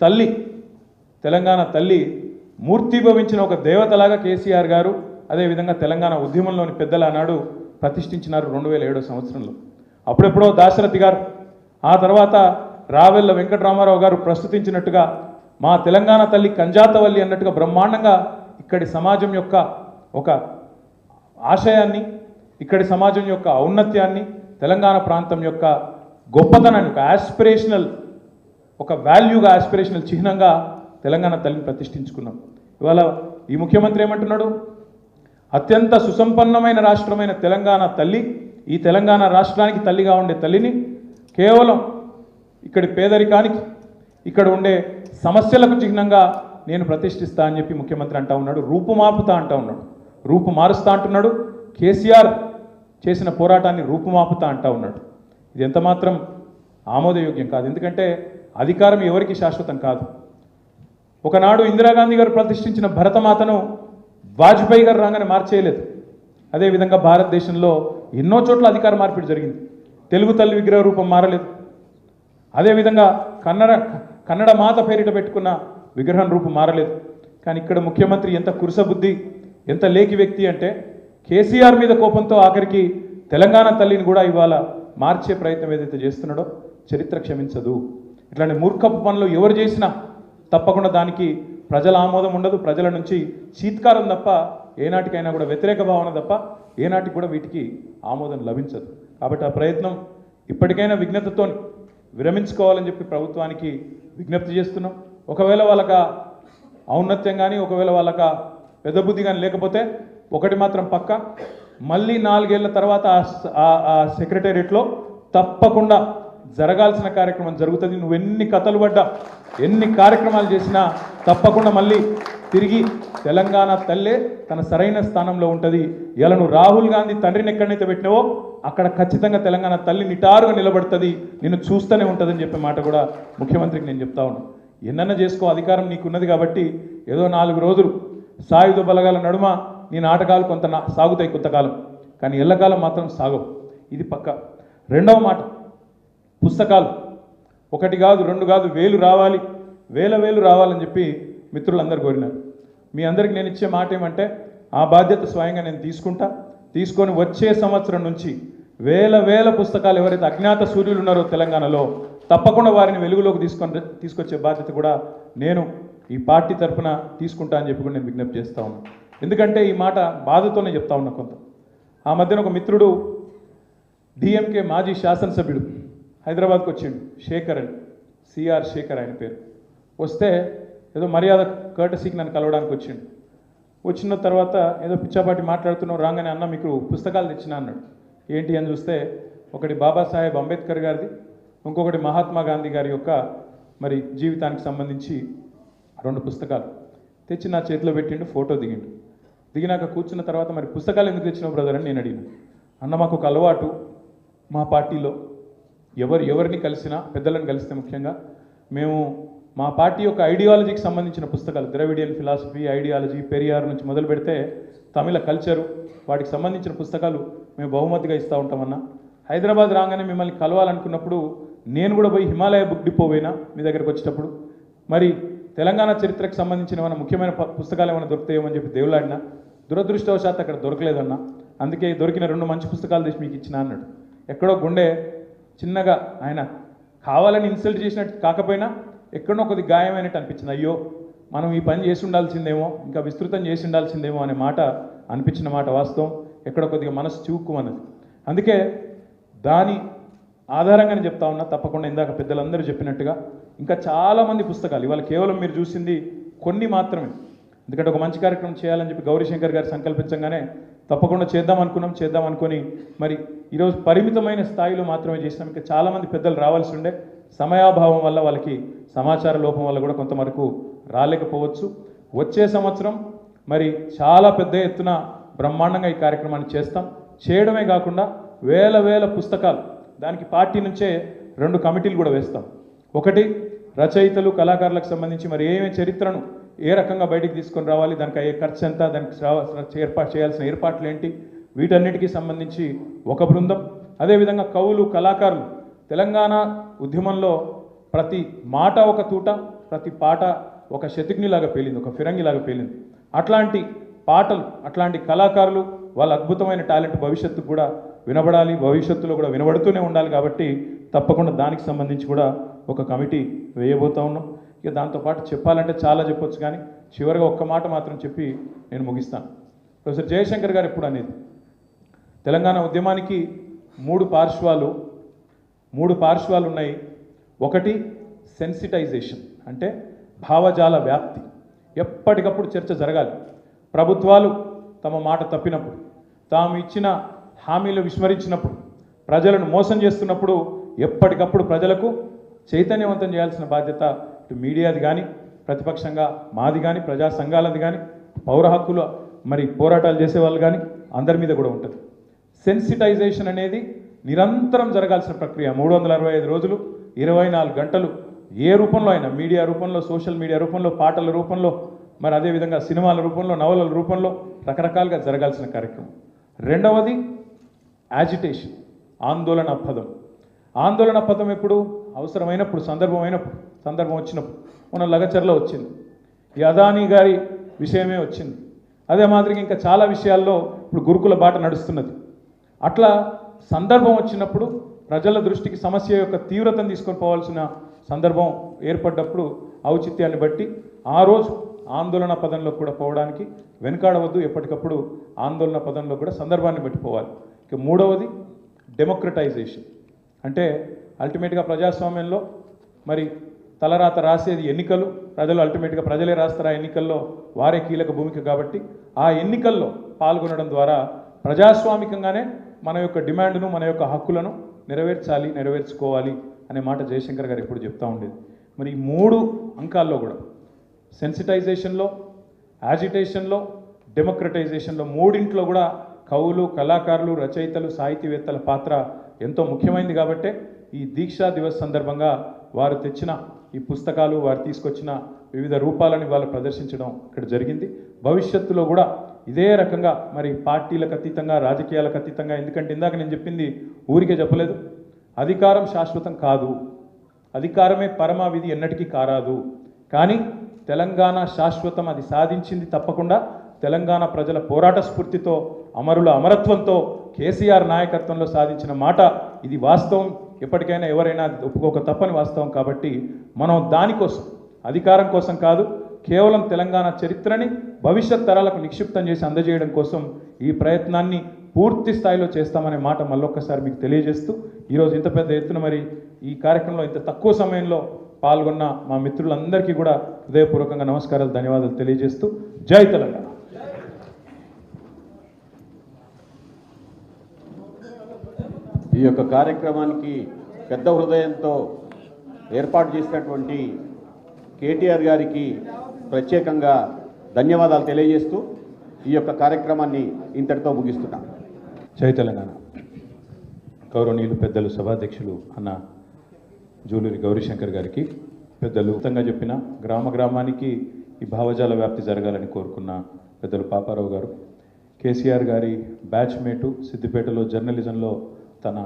తల్లి, తెలంగాణ తల్లి మూర్తిభవించిన ఒక దేవతలాగా కేసీఆర్ గారు అదేవిధంగా తెలంగాణ ఉద్యమంలోని పెద్దలు ఆనాడు ప్రతిష్ఠించినారు 2007 సంవత్సరంలో. అప్పుడెప్పుడో దాశరథి గారు, ఆ తర్వాత రావెల్ల వెంకటరామారావు గారు ప్రస్తుతించినట్టుగా మా తెలంగాణ తల్లి కంజాతవల్లి అన్నట్టుగా బ్రహ్మాండంగా ఇక్కడి సమాజం యొక్క ఒక ఆశయాన్ని, ఇక్కడి సమాజం యొక్క ఔన్నత్యాన్ని, తెలంగాణ ప్రాంతం యొక్క గొప్పతనాన్ని ఒక ఆస్పిరేషనల్, ఒక వాల్యూగా ఆస్పిరేషనల్ చిహ్నంగా తెలంగాణ తల్లిని ప్రతిష్ఠించుకున్నాం. ఇవాళ ఈ ముఖ్యమంత్రి ఏమంటున్నాడు? అత్యంత సుసంపన్నమైన రాష్ట్రమైన తెలంగాణ తల్లి, ఈ తెలంగాణ రాష్ట్రానికి తల్లిగా ఉండే తల్లిని కేవలం ఇక్కడి పేదరికానికి, ఇక్కడ ఉండే సమస్యలకు చిహ్నంగా నేను ప్రతిష్ఠిస్తా అని చెప్పి ముఖ్యమంత్రి అంటా ఉన్నాడు. రూపుమాపుతా అంటా ఉన్నాడు, రూపు మారుస్తా అంటున్నాడు. కేసీఆర్ చేసిన పోరాటాన్ని రూపుమాపుతా అంటా ఉన్నాడు. ఇది ఎంత మాత్రం ఆమోదయోగ్యం కాదు. ఎందుకంటే అధికారం ఎవరికి శాశ్వతం కాదు. ఒకనాడు ఇందిరాగాంధీ గారు ప్రతిష్ఠించిన భరతమాతను వాజ్పేయి గారు రాగానే మార్చేయలేదు. అదేవిధంగా భారతదేశంలో ఎన్నో చోట్ల అధికార మార్పిడి జరిగింది. తెలుగు తల్లి విగ్రహ రూపం మారలేదు. అదేవిధంగా కన్నడ మాత పేరిట పెట్టుకున్న విగ్రహం రూపం మారలేదు. కానీ ఇక్కడ ముఖ్యమంత్రి ఎంత కురుసబుద్ధి, ఎంత లేకి వ్యక్తి అంటే కేసీఆర్ మీద కోపంతో ఆఖరికి తెలంగాణ తల్లిని కూడా ఇవాళ మార్చే ప్రయత్నం ఏదైతే చేస్తున్నాడో చరిత్ర క్షమించదు. ఇట్లాంటి మూర్ఖపు పనులు ఎవరు చేసినా తప్పకుండా దానికి ప్రజల ఆమోదం ఉండదు. ప్రజల నుంచి చీత్కారం తప్ప ఏనాటికైనా కూడా వ్యతిరేక భావన తప్ప ఏనాటికి కూడా వీటికి ఆమోదం లభించదు. కాబట్టి ఆ ప్రయత్నం ఇప్పటికైనా విఘ్నతతో విరమించుకోవాలని చెప్పి ప్రభుత్వానికి విజ్ఞప్తి చేస్తున్నాం. ఒకవేళ వాళ్ళక ఔన్నత్యం కానీ, ఒకవేళ వాళ్ళక పెద్ద బుద్ధి కానీ లేకపోతే ఒకటి మాత్రం పక్క, మళ్ళీ 4 ఏళ్ల తర్వాత ఆ సెక్రటేరియట్లో తప్పకుండా జరగాల్సిన కార్యక్రమం జరుగుతుంది. నువ్వు ఎన్ని కథలు పడ్డా, ఎన్ని కార్యక్రమాలు చేసినా తప్పకుండా మళ్ళీ తిరిగి తెలంగాణ తల్లే తన సరైన స్థానంలో ఉంటుంది. ఇలా నువ్వు రాహుల్ గాంధీ తండ్రిని ఎక్కడైతే పెట్టినావో అక్కడ ఖచ్చితంగా తెలంగాణ తల్లి నిటారుగా నిలబడుతుంది, నిన్ను చూస్తూనే ఉంటుందని చెప్పే మాట కూడా ముఖ్యమంత్రికి నేను చెప్తా ఉన్నాను. ఎన్నన్నా చేసుకో, అధికారం నీకున్నది కాబట్టి ఏదో 4 రోజులు సాయుధ బలగాల నడుమ నీ నాటకాలు కొంత సాగుతాయి కొంతకాలం, కానీ ఎల్లకాలం మాత్రం సాగవు. ఇది పక్క. రెండవ మాట, పుస్తకాలు 1 కాదు 2 కాదు 1000 రావాలి, వేలు రావాలని చెప్పి మిత్రులందరూ కోరినారు. మీ అందరికి నేను ఇచ్చే మాట ఏమంటే ఆ బాధ్యత స్వయంగా నేను తీసుకొని వచ్చే సంవత్సరం నుంచి వేల పుస్తకాలు ఎవరైతే అజ్ఞాత సూర్యులు ఉన్నారో తెలంగాణలో తప్పకుండా వారిని వెలుగులోకి తీసుకొచ్చే బాధ్యత కూడా నేను ఈ పార్టీ తరఫున తీసుకుంటా అని చెప్పి కూడా నేను విజ్ఞప్తి చేస్తూ ఉన్నాను. ఎందుకంటే ఈ మాట బాధతోనే చెప్తా ఉన్నా. కొంత ఆ మధ్యన ఒక మిత్రుడు డిఎంకే మాజీ శాసనసభ్యుడు హైదరాబాద్కి వచ్చిండు, శేఖర్ అని, సిఆర్ శేఖర్ ఆయన పేరు. వస్తే ఏదో మర్యాద కర్టసీకి నన్ను కలవడానికి వచ్చిండు. వచ్చిన తర్వాత ఏదో పిచ్చాపాటి మాట్లాడుతున్నాం, రాగానే అన్న మీకు పుస్తకాలు తెచ్చినా అన్నాడు. ఏంటి అని చూస్తే ఒకటి బాబాసాహెబ్ అంబేద్కర్ గారిది, ఇంకొకటి మహాత్మా గాంధీ గారి యొక్క మరి జీవితానికి సంబంధించి 2 పుస్తకాలు తెచ్చి నా చేతిలో పెట్టిండు, ఫోటో దిగినాక కూర్చున్న తర్వాత మరి పుస్తకాలు ఎందుకు తెచ్చినావు బ్రదర్ అని నేను అడిగిన. అన్న మాకు ఒక అలవాటు, మా పార్టీలో ఎవరిని కలిసినా, పెద్దలను కలిస్తే ముఖ్యంగా మేము మా పార్టీ యొక్క ఐడియాలజీకి సంబంధించిన పుస్తకాలు, ద్రవిడియన్ ఫిలాసఫీ, ఐడియాలజీ, పెరియార్ నుంచి మొదలు పెడితే తమిళ కల్చరు, వాటికి సంబంధించిన పుస్తకాలు మేము బహుమతిగా ఇస్తూ ఉంటామన్నా. హైదరాబాద్ రాగానే మిమ్మల్ని కలవాలనుకున్నప్పుడు నేను కూడా పోయి హిమాలయ బుక్ డిపో పోయినా మీ దగ్గరకు వచ్చేటప్పుడు, మరి తెలంగాణ చరిత్రకు సంబంధించిన ఏమైనా ముఖ్యమైన పుస్తకాలు ఏమైనా దొరుకుతాయేమని చెప్పి దేవులాడినా. దురదృష్టవశాత్తు అక్కడ దొరకలేదన్నా. అందుకే దొరికిన 2 మంచి పుస్తకాలు తెచ్చి మీకు ఇచ్చిన అన్నాడు. ఎక్కడో గుండె చిన్నగా, ఆయన కావాలని ఇన్సల్ట్ చేసినట్టు కాకపోయినా ఎక్కడో కొద్ది గాయమైనట్టు అనిపించింది. అయ్యో మనం ఈ పని చేసి ఉండాల్సిందేమో, ఇంకా విస్తృతం చేసి ఉండాల్సిందేమో అనే మాట అనిపించిన మాట వాస్తవం. ఎక్కడో కొద్దిగా మనసు చూక్కుమన్నది. అందుకే దాని ఆధారంగానే చెప్తా ఉన్నా. తప్పకుండా ఇందాక పెద్దలందరూ చెప్పినట్టుగా ఇంకా చాలామంది పుస్తకాలు, ఇవాళ కేవలం మీరు చూసింది కొన్ని మాత్రమే. ఎందుకంటే ఒక మంచి కార్యక్రమం చేయాలని చెప్పి గౌరీశంకర్ గారు సంకల్పించగానే తప్పకుండా చేద్దాం అనుకొని మరి ఈరోజు పరిమితమైన స్థాయిలో మాత్రమే చేసినాం. ఇంకా చాలామంది పెద్దలు రావాల్సి ఉండే, సమయాభావం వల్ల, వాళ్ళకి సమాచార లోపం వల్ల కూడా కొంతవరకు రాలేకపోవచ్చు. వచ్చే సంవత్సరం మరి చాలా పెద్ద ఎత్తున బ్రహ్మాండంగా ఈ కార్యక్రమాన్ని చేస్తాం. చేయడమే కాకుండా వేల పుస్తకాలు, దానికి పార్టీ నుంచే 2 కమిటీలు కూడా వేస్తాం. ఒకటి రచయితలు, కళాకారులకు సంబంధించి మరి ఏమేమి చరిత్రను ఏ రకంగా బయటికి తీసుకొని రావాలి, దానికి అయ్యే ఖర్చు ఎంత, దానికి చేయాల్సిన ఏర్పాట్లు ఏంటి, వీటన్నిటికీ సంబంధించి ఒక బృందం. అదేవిధంగా కవులు, కళాకారులు, తెలంగాణ ఉద్యమంలో ప్రతి మాట ఒక తూట, ప్రతి పాట ఒక శతఘ్నిలాగా పేలింది, ఒక ఫిరంగిలాగా పేలింది. అట్లాంటి పాటలు, అట్లాంటి కళాకారులు, వాళ్ళ అద్భుతమైన టాలెంట్ భవిష్యత్తుకు కూడా వినబడాలి, భవిష్యత్తులో కూడా వినబడుతూనే ఉండాలి. కాబట్టి తప్పకుండా దానికి సంబంధించి కూడా ఒక కమిటీ వేయబోతా ఉన్నాం. ఇక దాంతోపాటు చెప్పాలంటే చాలా చెప్పొచ్చు, కానీ చివరిగా ఒక్క మాట మాత్రం చెప్పి నేను ముగిస్తాను. ప్రొఫెసర్ జయశంకర్ గారు ఎప్పుడు అనేది, తెలంగాణ ఉద్యమానికి మూడు పార్శ్వాలు ఉన్నాయి. ఒకటి సెన్సిటైజేషన్, అంటే భావజాల వ్యాప్తి. ఎప్పటికప్పుడు చర్చ జరగాలి. ప్రభుత్వాలు తమ మాట తప్పినప్పుడు, తాము ఇచ్చిన హామీలు విస్మరించినప్పుడు, ప్రజలను మోసం చేస్తున్నప్పుడు ఎప్పటికప్పుడు ప్రజలకు చైతన్యవంతం చేయాల్సిన బాధ్యత ఇటు మీడియాది కానీ, ప్రతిపక్షంగా మాది కానీ, ప్రజా సంఘాలది కానీ, పౌర హక్కుల మరి పోరాటాలు చేసేవాళ్ళు కానీ అందరి మీద కూడా ఉంటుంది. సెన్సిటైజేషన్ అనేది నిరంతరం జరగాల్సిన ప్రక్రియ. 365 రోజులు 24 గంటలు ఏ రూపంలో అయినా, మీడియా రూపంలో, సోషల్ మీడియా రూపంలో, పాటల రూపంలో, మరి అదేవిధంగా సినిమాల రూపంలో, నవలల రూపంలో రకరకాలుగా జరగాల్సిన కార్యక్రమం. రెండవది యాజిటేషన్, ఆందోళన పదం. ఆందోళన పదం ఎప్పుడు అవసరమైనప్పుడు, సందర్భం వచ్చినప్పుడు. మన లగచర్లో వచ్చింది, ఈ అదానీ గారి విషయమే వచ్చింది. అదే మాదిరిగా ఇంకా చాలా విషయాల్లో ఇప్పుడు గురుకుల బాట నడుస్తున్నది. అట్లా సందర్భం వచ్చినప్పుడు ప్రజల దృష్టికి సమస్య యొక్క తీవ్రతను తీసుకొని పోవాల్సిన సందర్భం ఏర్పడ్డప్పుడు ఔచిత్యాన్ని బట్టి ఆ రోజు ఆందోళన పదంలో కూడా పోవడానికి వెనుకాడవద్దు. ఎప్పటికప్పుడు ఆందోళన పదంలో కూడా సందర్భాన్ని బట్టి పోవాలి. ఇక మూడవది డెమోక్రటైజేషన్, అంటే అల్టిమేట్గా ప్రజాస్వామ్యంలో మరి తలరాత రాసేది ఎన్నికలు. అల్టిమేట్గా ప్రజలే రాస్తారు. ఆ ఎన్నికల్లో వారే కీలక భూమిక. కాబట్టి ఆ ఎన్నికల్లో పాల్గొనడం ద్వారా ప్రజాస్వామికంగానే మన యొక్క డిమాండ్ను, మన యొక్క హక్కులను నెరవేర్చుకోవాలి అనే మాట జయశంకర్ గారు ఎప్పుడు చెప్తూ ఉండేది. మరి ఈ 3 అంకాల్లో కూడా సెన్సిటైజేషన్లో, యాజిటేషన్లో, డెమోక్రటైజేషన్లో, మూడింట్లో కూడా కవులు, కళాకారులు, రచయితలు, సాహితీవేత్తల పాత్ర ఎంతో ముఖ్యమైనది. కాబట్టే ఈ దీక్షా దివస్ సందర్భంగా వారు తెచ్చిన ఈ పుస్తకాలు, వారు తీసుకొచ్చిన వివిధ రూపాలని వాళ్ళు ప్రదర్శించడం ఇక్కడ జరిగింది. భవిష్యత్తులో కూడా ఇదే రకంగా మరి పార్టీలకు అతీతంగా, రాజకీయాలకు అతీతంగా, ఎందుకంటే ఇందాక నేను చెప్పింది ఊరికే చెప్పలేదు, అధికారం శాశ్వతం కాదు, అధికారమే పరమావిధి ఎన్నటికీ కారాదు. కానీ తెలంగాణ శాశ్వతం, అది సాధించింది తప్పకుండా తెలంగాణ ప్రజల పోరాట స్ఫూర్తితో, అమరుల అమరత్వంతో, కేసీఆర్ నాయకత్వంలో సాధించిన మాట ఇది వాస్తవం. ఎప్పటికైనా ఎవరైనా ఒప్పుకోక తప్పని వాస్తవం. కాబట్టి మనం దానికోసం, అధికారం కోసం కాదు, కేవలం తెలంగాణ చరిత్రని భవిష్యత్ తరాలకు నిక్షిప్తం చేసి అందజేయడం కోసం ఈ ప్రయత్నాన్ని పూర్తి స్థాయిలో చేస్తామనే మాట మళ్ళొక్కసారి మీకు తెలియజేస్తూ, ఈరోజు ఇంత పెద్ద ఎత్తున మరి ఈ కార్యక్రమంలో ఇంత తక్కువ సమయంలో పాల్గొన్న మా మిత్రులందరికీ కూడా హృదయపూర్వకంగా నమస్కారాలు, ధన్యవాదాలు తెలియజేస్తూ జై తెలంగాణ. ఈ యొక్క కార్యక్రమానికి పెద్ద హృదయంతో ఏర్పాటు చేసినటువంటి కేటీఆర్ గారికి ప్రత్యేకంగా ధన్యవాదాలు తెలియజేస్తూ ఈ యొక్క కార్యక్రమాన్ని ఇంతటితో ముగిస్తున్నాం. జై తెలంగాణ. గౌరవనీయులు పెద్దలు సభాధ్యక్షులు అన్న జూలూరి గౌరీశంకర్ గారికి, పెద్దలు ఉచితంగా చెప్పిన గ్రామానికి ఈ భావజాల వ్యాప్తి జరగాలని కోరుకున్న పెద్దలు పాపారావు గారు, కేసీఆర్ గారి బ్యాచ్మేటు, సిద్దిపేటలో జర్నలిజంలో తన